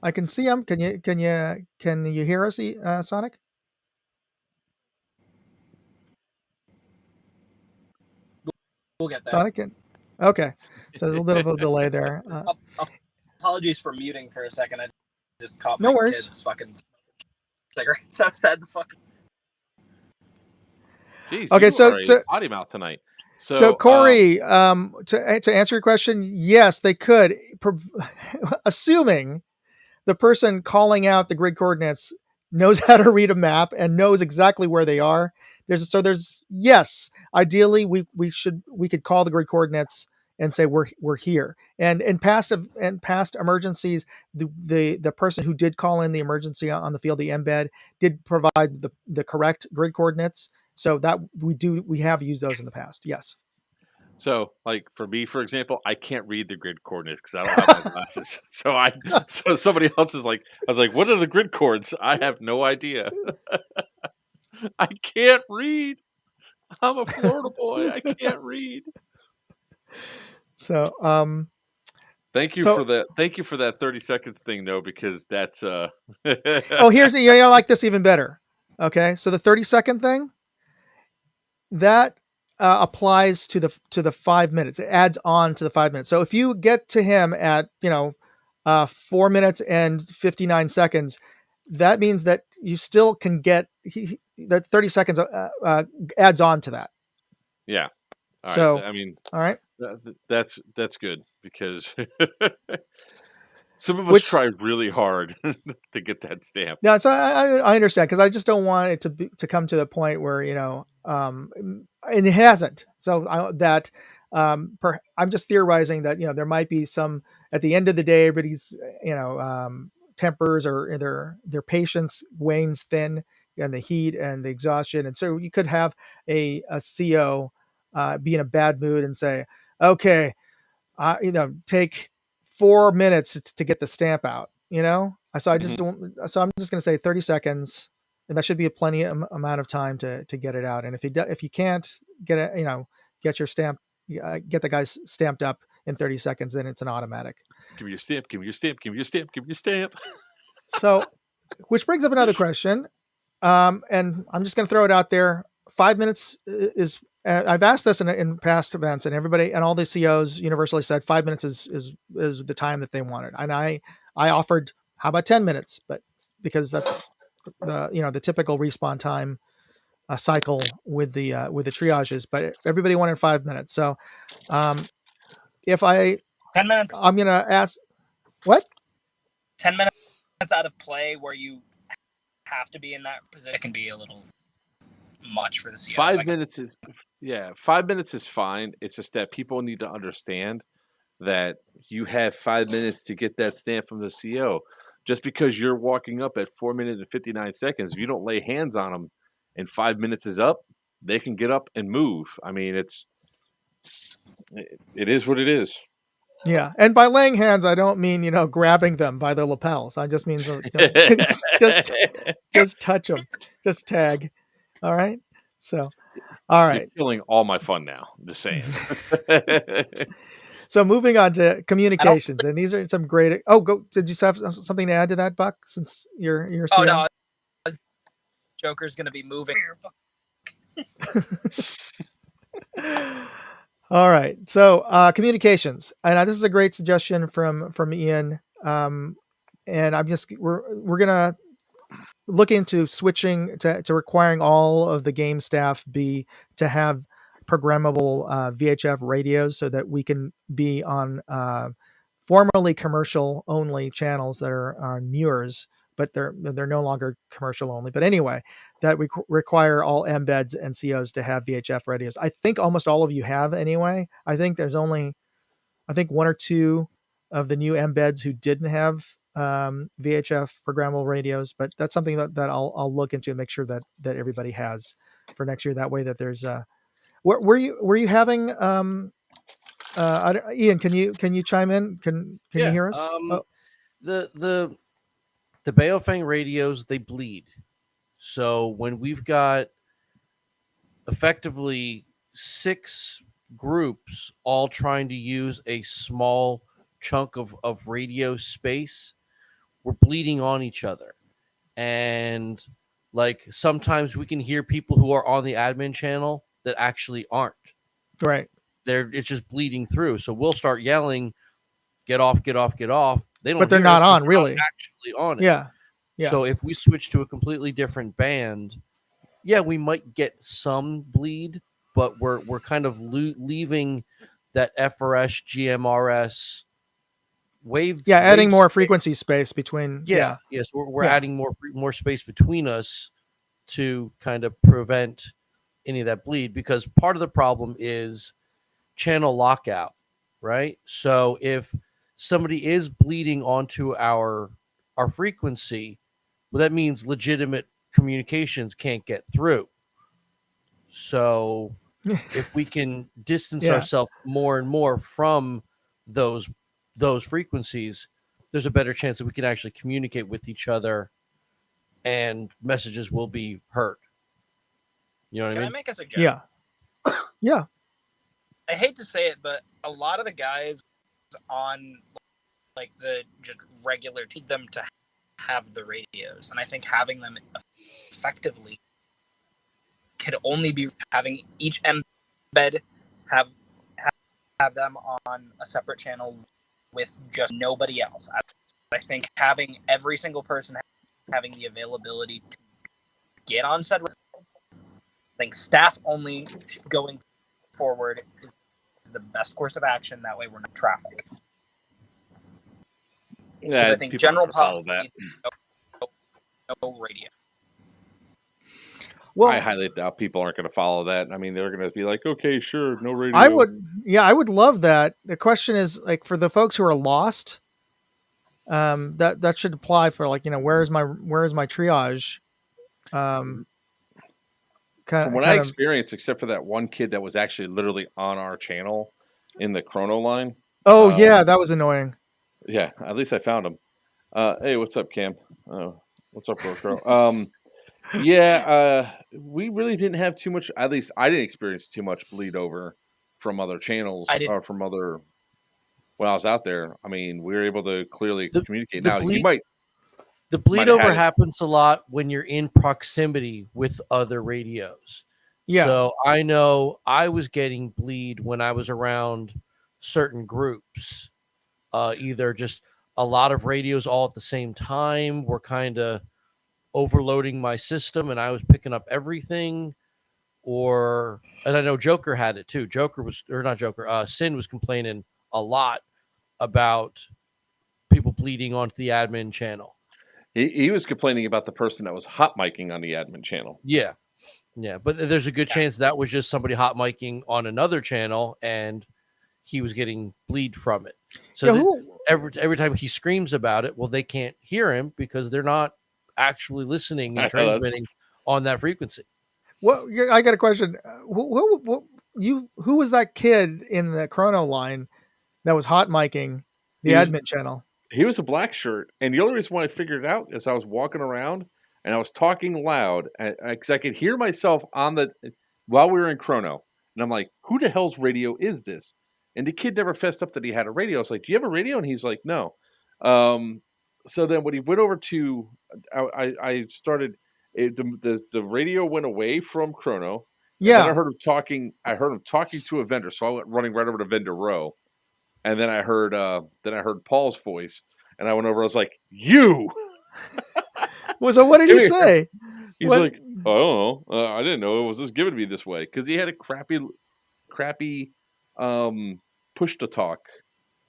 A: I can see him. Can you hear us, Sonic?
D: We'll get there.
A: Sonic, okay. So there's a little bit of a delay there.
D: Apologies for muting for a second. I just caught
A: No
D: my
A: worries.
D: kids fucking cigarettes outside the fucking.
B: Jeez,
A: Okay,
B: you
A: so
B: are a potty mouth tonight.
A: So Corey, to answer your question, yes, they could, assuming the person calling out the grid coordinates knows how to read a map and knows exactly where they are. There's yes, ideally we could call the grid coordinates and say we're here. And in past emergencies, the person who did call in the emergency on the field, the embed, did provide the correct grid coordinates. So that we have used those in the past. Yes.
B: So, like for me, for example, I can't read the grid coordinates because I don't have my glasses. So somebody else is like, I was like, what are the grid coords? I have no idea. I can't read. I'm a Florida boy. I can't read.
A: So,
B: thank you for that. Thank you for that 30 seconds thing, though, because that's oh,
A: here's I like this even better. Okay, so the 30-second thing that applies to the 5 minutes. It adds on to the 5 minutes. So if you get to him at 4 minutes and 59 seconds, that means that you still can get that 30 seconds adds on to that.
B: Yeah. All
A: so
B: right. I mean,
A: all right.
B: That's good because some of us try really hard to get that stamp.
A: Yeah, so I understand, because I just don't want it to come to the point where and it hasn't. So I'm just theorizing that there might be some at the end of the day, everybody's tempers or their patience wanes thin, and the heat and the exhaustion, and so you could have a CO be in a bad mood and say, okay, take 4 minutes to get the stamp out, so I just don't, so I'm just going to say 30 seconds, and that should be a plenty amount of time to get it out. And if you can't get it, get your stamp, get the guys stamped up in 30 seconds, then it's an automatic.
B: Give me your stamp, give me your stamp, give me your stamp, give me your stamp.
A: So, which brings up another question. And I'm just going to throw it out there. 5 minutes is, I've asked this in past events, and everybody and all the COs universally said 5 minutes is the time that they wanted. And I offered, how about 10 minutes? But because that's the typical respawn time cycle with the triages, but everybody wanted 5 minutes. So, if
D: 10 minutes,
A: I'm going to ask what?
D: 10 minutes out of play where you have to be in that position, it can be a little much for the COs.
B: 5 minutes is 5 minutes is fine. It's just that people need to understand that you have 5 minutes to get that stamp from the CO. Just because you're walking up at 4 minutes and 59 seconds, if you don't lay hands on them and 5 minutes is up, they can get up and move. I mean, it is what it is.
A: Yeah, and by laying hands, I don't mean grabbing them by their lapels. I just mean just touch them, just tag. All right. So, all right.
B: You're killing all my fun now. I'm just saying.
A: So moving on to communications, and these are some great. Oh, go! Did you have something to add to that, Buck? Since you're
D: Oh no, Joker's gonna be moving.
A: All right. So communications, and this is a great suggestion from Ian. And we're gonna look into switching to requiring all of the game staff to have programmable VHF radios, so that we can be on formerly commercial only channels that are on Mures, but they're no longer commercial only. But anyway, that we require all embeds and COs to have VHF radios. I think almost all of you have anyway. I think there's only, I think one or two of the new embeds who didn't have VHF programmable radios, but that's something that I'll look into and make sure that everybody has for next year. That way that there's were you having Ian, can you chime in? Can you hear us?
E: The Baofeng radios, they bleed. So when we've got effectively 6 groups all trying to use a small chunk of radio space, we're bleeding on each other. And like sometimes we can hear people who are on the admin channel that actually aren't.
A: Right.
E: It's just bleeding through. So we'll start yelling, get off, get off, get off. They don't,
A: but they're
E: hear
A: not
E: us 'cause
A: on
E: they're
A: really.
E: not actually on it.
A: Yeah. Yeah.
E: So if we switch to a completely different band, yeah, we might get some bleed, but we're kind of leaving that FRS, GMRS wave.
A: Yeah, adding
E: wave
A: more
E: space.
A: frequency space between.
E: Yeah. Yes, we're
A: Yeah.
E: adding more space between us to kind of prevent any of that bleed, because part of the problem is channel lockout, right? So if somebody is bleeding onto our frequency, well, that means legitimate communications can't get through. So if we can distance
A: Yeah.
E: ourselves more and more from those frequencies, there's a better chance that we can actually communicate with each other and messages will be heard. You know what
D: Can
E: I
D: I
E: mean?
D: make a suggestion?
A: Yeah. Yeah.
D: I hate to say it, but a lot of the guys on like the just regular need them to have the radios, and I think having them effectively could only be having each embed have them on a separate channel with just nobody else. I think having every single person having the availability to get on said, I think staff only going forward is the best course of action. That way we're not traffic.
B: Yeah,
D: I think
B: people
D: general
B: aren't gonna follow
D: policy
B: that.
D: no radio.
A: Well,
B: I highly doubt people aren't going to follow that. I mean, they're going to be like, okay, sure, no radio.
A: I would love that. The question is, like, for the folks who are lost, that should apply for, like, where is my triage?
B: From what I experienced, except for that one kid that was actually literally on our channel in the chrono line.
A: Oh yeah, that was annoying.
B: Yeah, at least I found him. Hey, what's up, Cam? What's up, bro? Yeah, we really didn't have too much. At least I didn't experience too much bleed over from other channels or from other. When I was out there, I mean, we were able to clearly communicate. Now you might.
E: The bleed over happens a lot when you're in proximity with other radios.
A: Yeah.
E: So I know I was getting bleed when I was around certain groups. Either just a lot of radios all at the same time were kind of overloading my system and I was picking up everything. And I know Joker had it too. Sin was complaining a lot about people bleeding onto the admin channel.
B: He was complaining about the person that was hot micing on the admin channel.
E: Yeah. Yeah. But there's a good chance that was just somebody hot micing on another channel and he was getting bleed from it. So every time he screams about it, well, they can't hear him because they're not actually listening and transmitting on that frequency.
A: Well, I got a question. Who was that kid in the chrono line that was hot micing the admin channel?
B: He was a black shirt, and the only reason why I figured it out is I was walking around and I was talking loud because I could hear myself while we were in chrono, and I'm like, "Who the hell's radio is this?" And the kid never fessed up that he had a radio. I was like, "Do you have a radio?" And he's like, "No." So then when he went over to, I started. The radio went away from chrono.
A: Yeah.
B: Then I heard him talking. I heard him talking to a vendor, so I went running right over to vendor row. And then I heard Paul's voice, and I went over. I was like, "You."
A: So what did he say?
B: He's like, "I don't know. I didn't know it was just given to me this way," because he had a crappy push to talk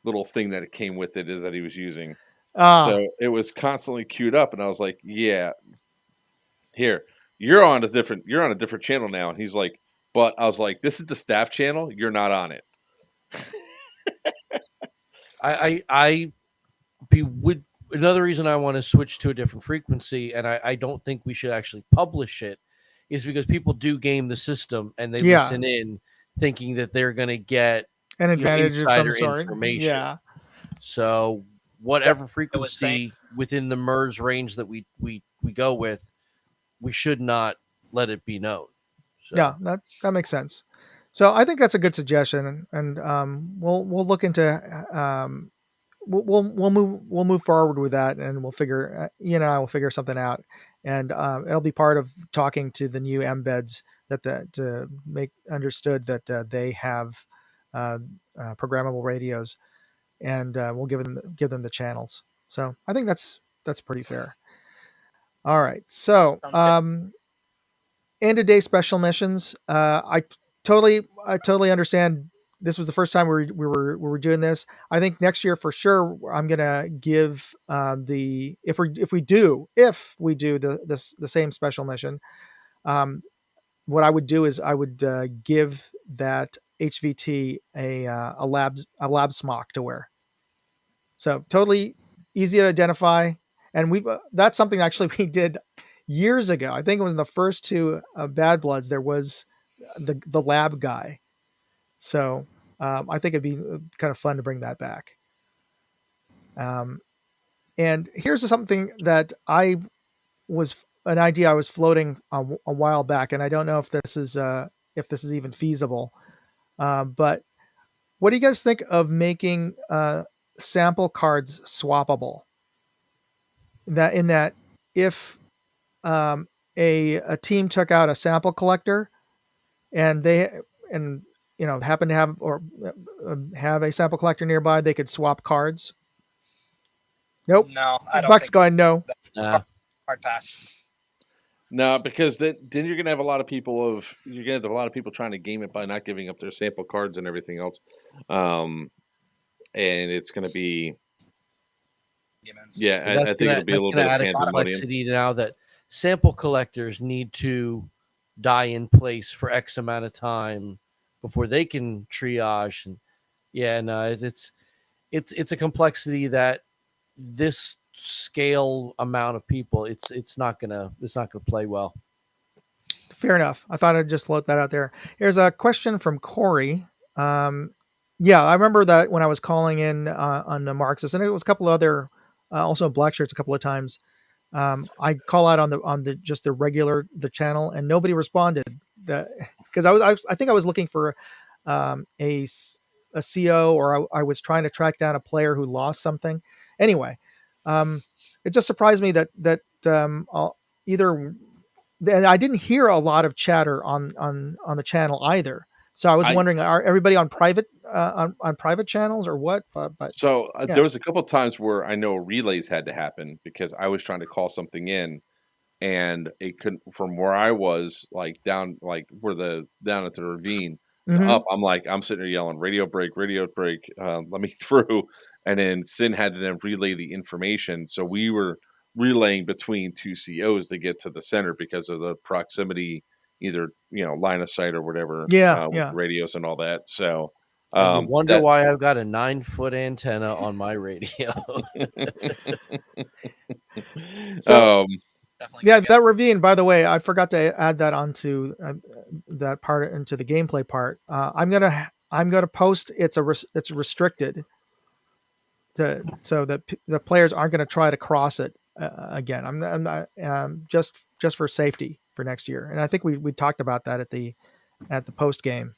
B: little thing that it came with it is that he was using.
A: Ah,
B: So it was constantly queued up, and I was like, "Yeah, here, you're on a different channel now." And he's like, "But," I was like, "This is the staff channel. You're not on it."
E: I would another reason I want to switch to a different frequency, and I don't think we should actually publish it, is because people do game the system and they
A: Yeah.
E: listen in thinking that they're going to get
A: an advantage of some
E: insider
A: sort.
E: information.
A: Yeah.
E: So whatever
D: saying-
E: frequency within the MERS range that we go with, we should not let it be known. So,
A: Yeah, that makes sense. So I think that's a good suggestion, and we'll look into we'll move forward with that, and we'll figure Ian and I will figure something out, and it'll be part of talking to the new embeds to make understood that they have programmable radios, and we'll give them the channels. So I think that's pretty fair. All right, so
D: Sounds good.
A: end of day special missions. I totally understand. This was the first time we were doing this. I think next year for sure I'm gonna give if we do the same special mission. What I would do is I would give that HVT a lab smock to wear. So totally easy to identify, and that's something actually we did years ago. I think it was in the first two Bad Bloods. There was the lab guy, so I think it'd be kind of fun to bring that back. And here's something that an idea I was floating a while back, and I don't know if this is even feasible. But what do you guys think of making sample cards swappable? In that if a team took out a sample collector and happen to have a sample collector nearby, they could swap cards. Nope.
D: No, I don't
A: Buck's
D: think
A: going no.
E: nah.
D: hard pass.
B: No, because then you're gonna have a lot of people trying to game it by not giving up their sample cards and everything else, and it's gonna be I think it'll be a little bit of
E: add a
B: pandemonium.
E: complexity now that sample collectors need to die in place for X amount of time before they can triage. And it's a complexity that this scale amount of people, it's not gonna play well.
A: Fair enough. I thought I'd just float that out there. Here's a question from Corey. Yeah, I remember that when I was calling in on the Marxist, and it was a couple other, also Black Shirts a couple of times. I call out on the regular channel, and nobody responded. Because I think I was looking for a CO, or I was trying to track down a player who lost something. Anyway, it just surprised me that I didn't hear a lot of chatter on the channel either. So I was wondering, are everybody on private on private channels or what? But
B: So
A: yeah.
B: there was a couple of times where I know relays had to happen because I was trying to call something in, and it couldn't, from where I was, like down at the ravine to
A: Mhm.
B: up. I'm sitting there yelling, radio break, let me through. And then Sin had to then relay the information. So we were relaying between two COs to get to the center because of the proximity, either line of sight or whatever. With radios and all that. So
E: And you wonder why I've got a 9-foot antenna on my radio.
D: Definitely
A: yeah, that ravine. By the way, I forgot to add that onto that part into the gameplay part. I'm gonna post. It's restricted, so that the players aren't going to try to cross it again. I'm not, just for safety for next year. And I think we talked about that at the post game.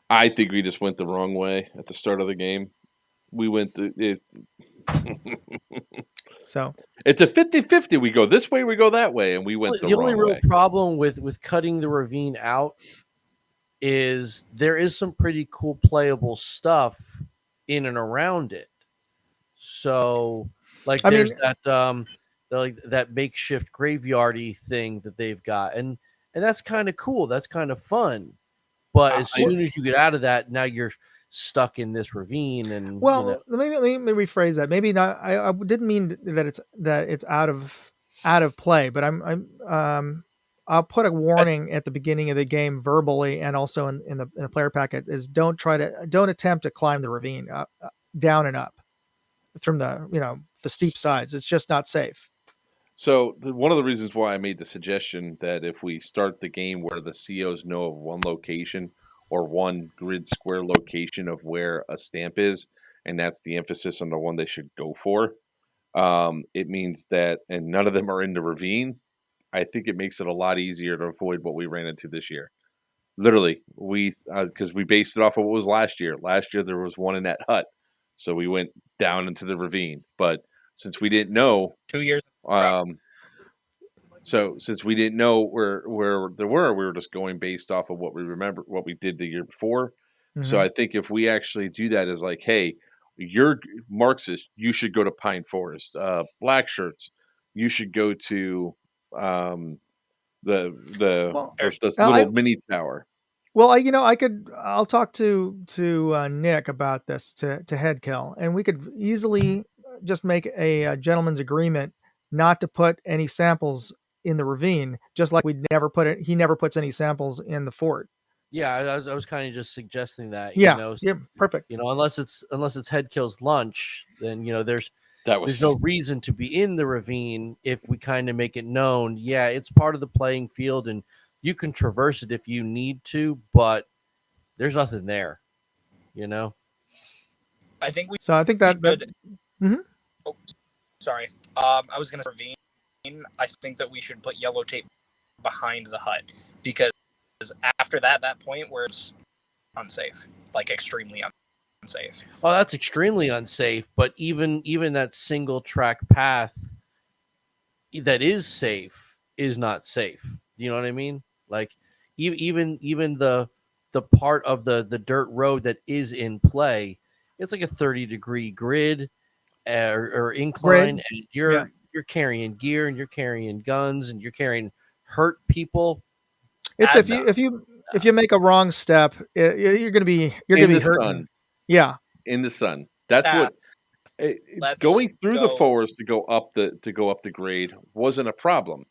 B: I think we just went the wrong way at the start of the game. We went it.
A: So
B: it's a 50-50. We go this way, we go that way, and we went the
E: only
B: wrong
E: real
B: way.
E: problem with cutting the ravine out is there is some pretty cool playable stuff in and around it. So there's that makeshift graveyardy thing that they've got, and that's kind of cool. That's kind of fun. But as soon as you get out of that, now you're stuck in this ravine. And
A: Well, let me rephrase that. Maybe not. I didn't mean that it's out of play, but I'll put a warning at the beginning of the game verbally, and also in the player packet, is don't attempt to climb the ravine down and up from the steep sides. It's just not safe.
B: So one of the reasons why I made the suggestion that if we start the game where the COs know of one location or one grid square location of where a stamp is, and that's the emphasis on the one they should go for, it means that, and none of them are in the ravine, I think it makes it a lot easier to avoid what we ran into this year. Literally, because we based it off of what was last year. Last year there was one in that hut, so we went down into the ravine. But since we didn't know,
D: 2 years.
B: So since we didn't know where there were, we were just going based off of what we remember, what we did the year before. So
A: Mhm.
B: I think if we actually do that, as like, hey, you're Marxist, you should go to Pine Forest. Black shirts, you should go to the
A: Well,
B: this
A: I
B: little mini tower.
A: well, I'll talk to Nick about this to head kill, and we could easily just make a gentleman's agreement not to put any samples in the ravine, just like he never puts any samples in the fort.
E: yeah, I was kind of just suggesting that,
A: Yeah, yeah, perfect.
E: unless it's head kills lunch, then there's
B: That was
E: no reason to be in the ravine if we kind of make it known. Yeah, it's part of the playing field, and you can traverse it if you need to, but there's nothing there.
D: I think we
A: So I think that
D: should.
A: Mhm.
D: Oh, sorry. I was gonna ravine. I think that we should put yellow tape behind the hut, because after that point where it's unsafe, like extremely unsafe.
E: Oh, that's extremely unsafe. But even that single track path that is safe is not safe. You know what I mean? Like even the part of the dirt road that is in play, it's like a 30-degree grid or incline, and you're carrying gear and you're carrying guns and you're carrying hurt people.
A: It's if you make a wrong step, you're gonna be hurt.
B: Sun.
A: Yeah,
B: In the sun. That's what.
D: Let's
B: Going through the
D: go.
B: forest to go up the grade wasn't a problem.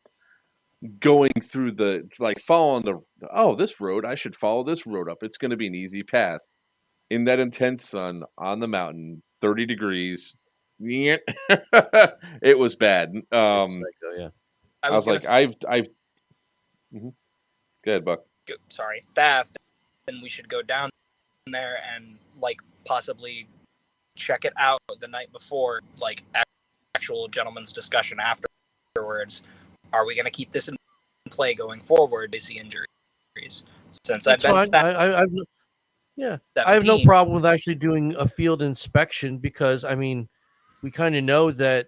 B: Going through following this road, I should follow this road up. It's going to be an easy path. In that intense sun on the mountain, 30 degrees, it was bad.
E: It's psycho, yeah.
B: I was like, I've. Go ahead, Buck.
D: Sorry, Bath. Then we should go down there and possibly check it out the night before, actual gentleman's discussion afterwards. Are we going to keep this in play going forward? They see injuries. Since I've been
E: I have no problem with actually doing a field inspection, because we kind of know that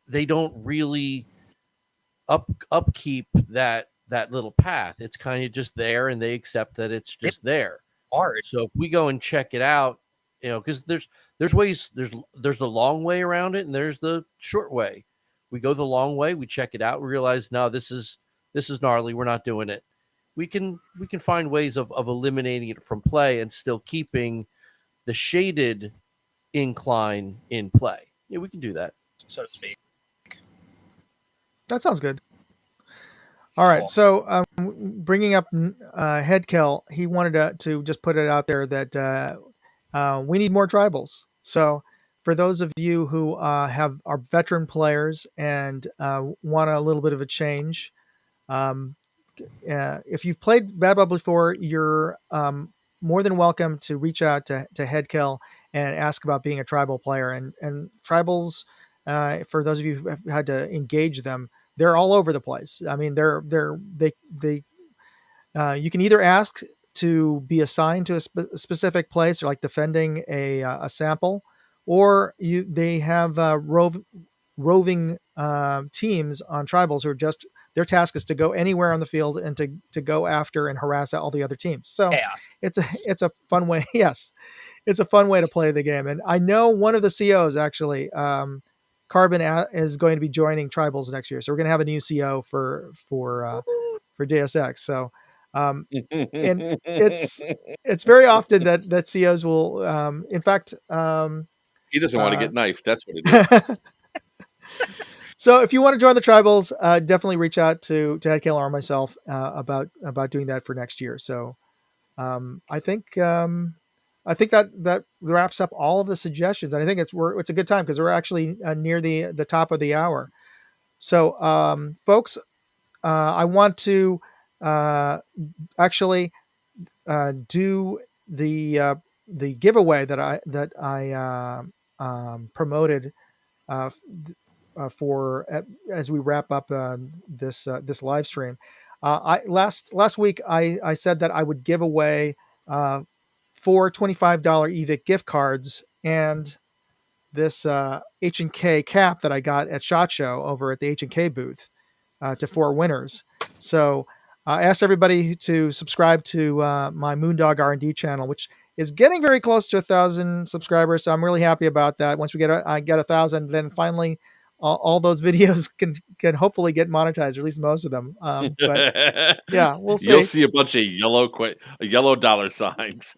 E: they don't really upkeep that little path. It's kind of just there, and they accept that it's just there.
D: hard.
E: So if we go and check it out, because there's ways, there's the long way around it and there's the short way. We go the long way, we check it out, we realize, no, this is gnarly, we're not doing it. We can find ways of eliminating it from play and still keeping the shaded incline in play. Yeah, we can do that,
D: so to speak.
A: that sounds good. All right,
D: Cool.
A: so bringing up Headkill, he wanted to just put it out there that we need more tribals. So for those of you who are veteran players and want a little bit of a change, if you've played Bad Blood before, you're more than welcome to reach out to Headkill and ask about being a tribal player. And tribals, for those of you who have had to engage them, they're all over the place. I mean, they you can either ask to be assigned to a specific place, or like defending a sample, or they have roving teams on tribals who are just, their task is to go anywhere on the field and to go after and harass all the other teams. So it's a fun way. Yes, it's a fun way to play the game. And I know one of the COs actually, Carbon is going to be joining tribals next year, so we're going to have a new CO for Deus Ex. So And it's very often that CEOs will, in fact,
B: He doesn't want to get knifed. That's what it is.
A: So if you want to join the tribals, definitely reach out to Ed Keller or myself about doing that for next year. So I think that wraps up all of the suggestions, and I think it's a good time because we're actually near the top of the hour. So folks, I want to actually do the giveaway that I promoted for as we wrap up this live stream. I last week I said that I would give away 4 $25 eVic gift cards and this H&K cap that I got at SHOT Show over at the H&K booth to 4 winners. So I asked everybody to subscribe to my Moondog R&D channel, which is getting very close to 1,000 subscribers. So I'm really happy about that. Once we get 1,000, then finally all those videos can hopefully get monetized, or at least most of them. But yeah, we'll see.
B: You'll see a bunch of yellow dollar signs.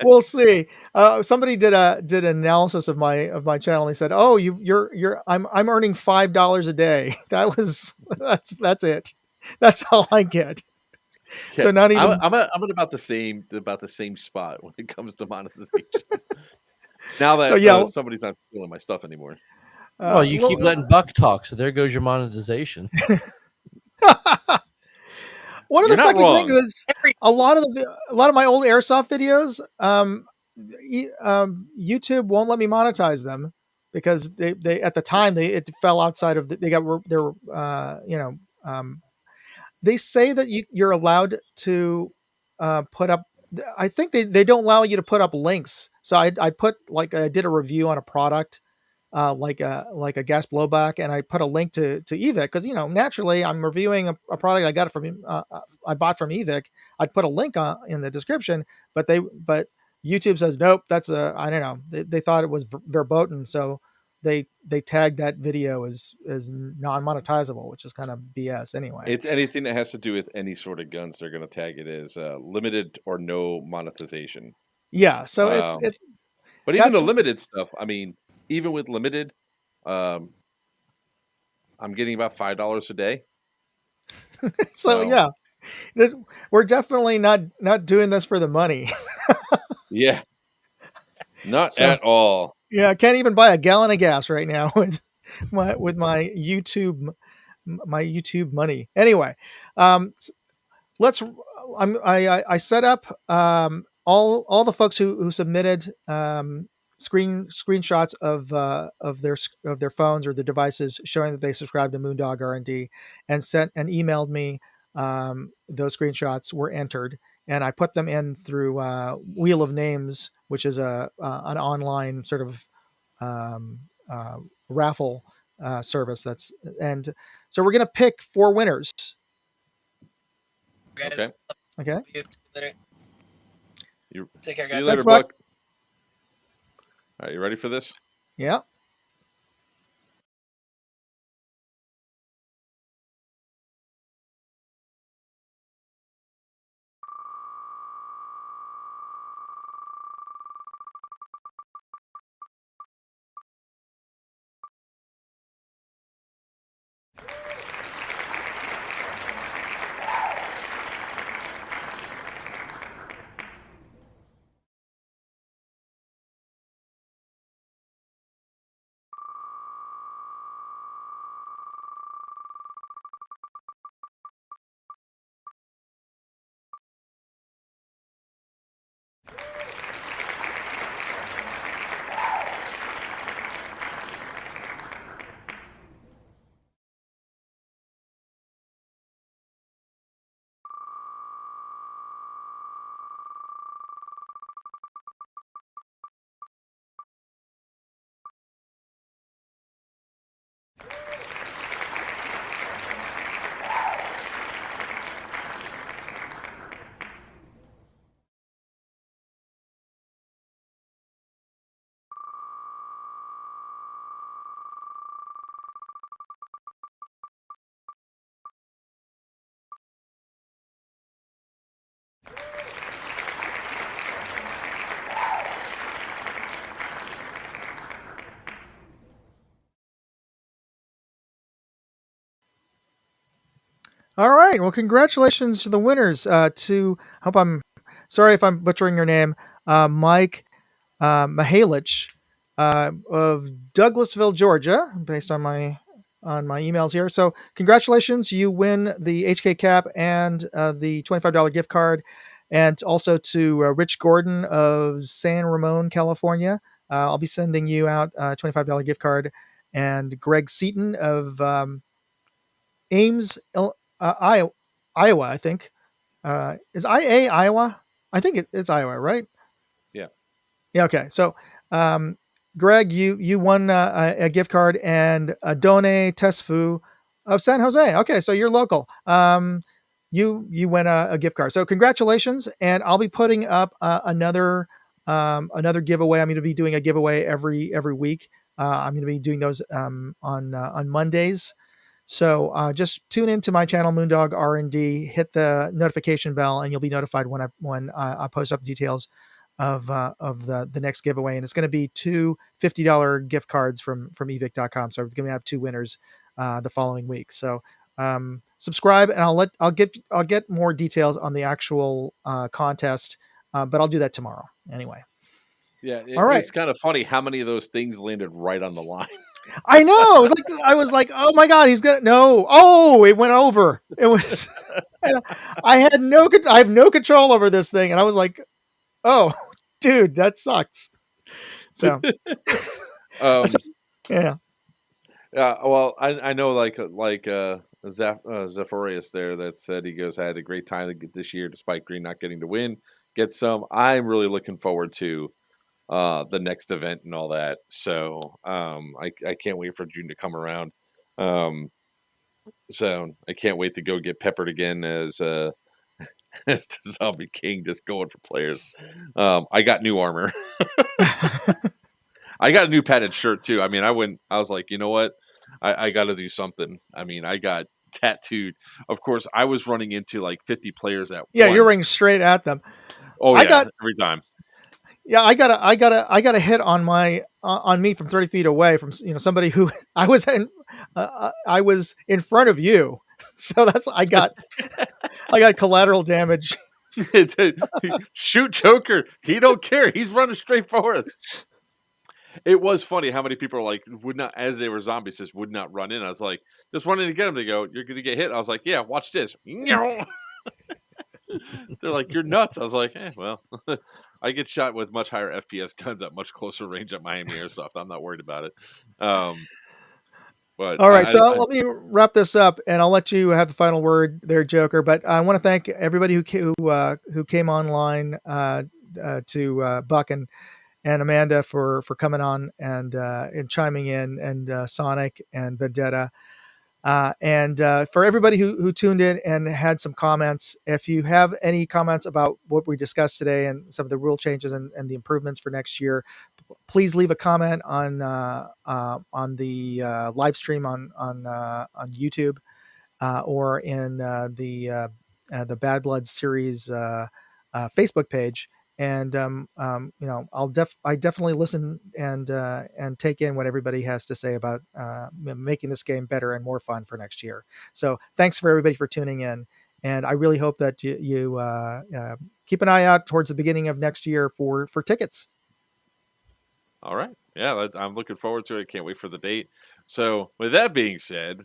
A: We'll see. Somebody did an analysis of my channel. And they said, "Oh, I'm earning $5 a day." That's it. That's all I get.
B: Yeah,
A: So not even.
B: I'm at about the same spot when it comes to monetization. Now that somebody's not stealing my stuff anymore.
E: Well, you keep letting Buck talk, so there goes your monetization.
A: One of the second things is a lot of my old airsoft videos. YouTube won't let me monetize them because they at the time it fell outside of they say that you're allowed to put up. I think they don't allow you to put up links. So I did a review on a product. Like a gas blowback, and I put a link to eVic because naturally I'm reviewing a product I got from I bought from eVic. I'd put a link in the description, but YouTube says nope. That's I don't know. They thought it was verboten, so they tagged that video as non-monetizable, which is kind of BS anyway.
B: It's anything that has to do with any sort of guns. They're going to tag it as limited or no monetization.
A: Yeah, so
B: But even the limited stuff, I mean. Even with limited, I'm getting about $5 a day.
A: So yeah, we're definitely not doing this for the money.
B: Yeah, not at all.
A: Yeah, I can't even buy a gallon of gas right now with my YouTube money. Anyway, I set up all the folks who submitted screenshots of their phones or their devices showing that they subscribed to Moondog R&D and sent and emailed me. Those screenshots were entered, and I put them in through Wheel of Names, which is an online sort of raffle service. And so we're gonna pick 4 winners.
B: Okay.
D: Take care, guys.
B: See you later, Buck. All right, you ready for this?
A: Yeah. All right. Well, congratulations to the winners. Hope I'm sorry if I'm butchering your name, Mike Mihalich of Douglasville, Georgia, based on my emails here. So congratulations, you win the HK cap and the $25 gift card, and also to Rich Gordon of San Ramon, California. I'll be sending you out a $25 gift card, and Greg Seaton of Ames, Iowa, I think. Is IA Iowa? I think it's Iowa, right?
B: Yeah.
A: Yeah. Okay. So, Greg, you won a gift card, and Adone Tesfu of San Jose. Okay, so you're local. You win a gift card. So congratulations, and I'll be putting up another giveaway. I'm going to be doing a giveaway every week. I'm going to be doing those on Mondays. So just tune into my channel, Moondog R&D. Hit the notification bell, and you'll be notified when I post up details of the next giveaway. And it's going to be two $50 gift cards from evic.com. So we're going to have two winners the following week. So subscribe, and I'll get more details on the actual contest, but I'll do that tomorrow anyway.
B: Yeah,
A: All right.
B: It's kind of funny how many of those things landed right on the line.
A: I know. I was like, oh my god, he's gonna no. Oh, it went over. It was. I have no control over this thing, and I was like, oh, dude, that sucks. So, yeah.
B: Well, I know Zephorius there that said he goes, I had a great time this year despite Green not getting to win. Get some. I'm really looking forward to the next event and all that. So I can't wait for June to come around. So I can't wait to go get peppered again as as the Zombie King, just going for players. I got new armor. I got a new padded shirt too. I mean, I was like, you know what? I got to do something. I mean, I got tattooed. Of course, I was running into like 50 players at
A: Yeah,
B: once.
A: you're running straight at them.
B: Oh yeah, every time.
A: Yeah, I got a hit on me from 30 feet away from somebody who I was in front of you, so that's I got collateral damage.
B: Shoot Joker, he don't care. He's running straight for us. It was funny how many people are like would not, as they were zombies, just would not run in. I was like, just running to get them. They go, you're gonna get hit. I was like, yeah, watch this. They're like, you're nuts. I was like, well, I get shot with much higher FPS guns at much closer range at Miami Airsoft. I'm not worried about it. But
A: all right, so let me wrap this up, and I'll let you have the final word there, Joker. But I want to thank everybody who came online to Buck and Amanda for coming on and chiming in, and Sonic and Vendetta. And for everybody who tuned in and had some comments, if you have any comments about what we discussed today and some of the rule changes and the improvements for next year, please leave a comment on the live stream on YouTube or in the Bad Blood series Facebook page. And I definitely listen and take in what everybody has to say about making this game better and more fun for next year. So thanks for everybody for tuning in, and I really hope that you keep an eye out towards the beginning of next year for tickets.
B: All right, yeah, I'm looking forward to it. Can't wait for the date. So with that being said,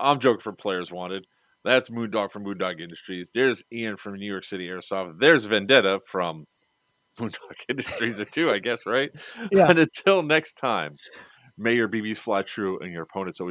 B: I'm Joker from Players Wanted. That's Moondog from Moondog Industries. There's Ian from New York City Airsoft. There's Vendetta from Moondog Industries too, I guess, right?
A: Yeah.
B: And until next time, may your BBs fly true and your opponents always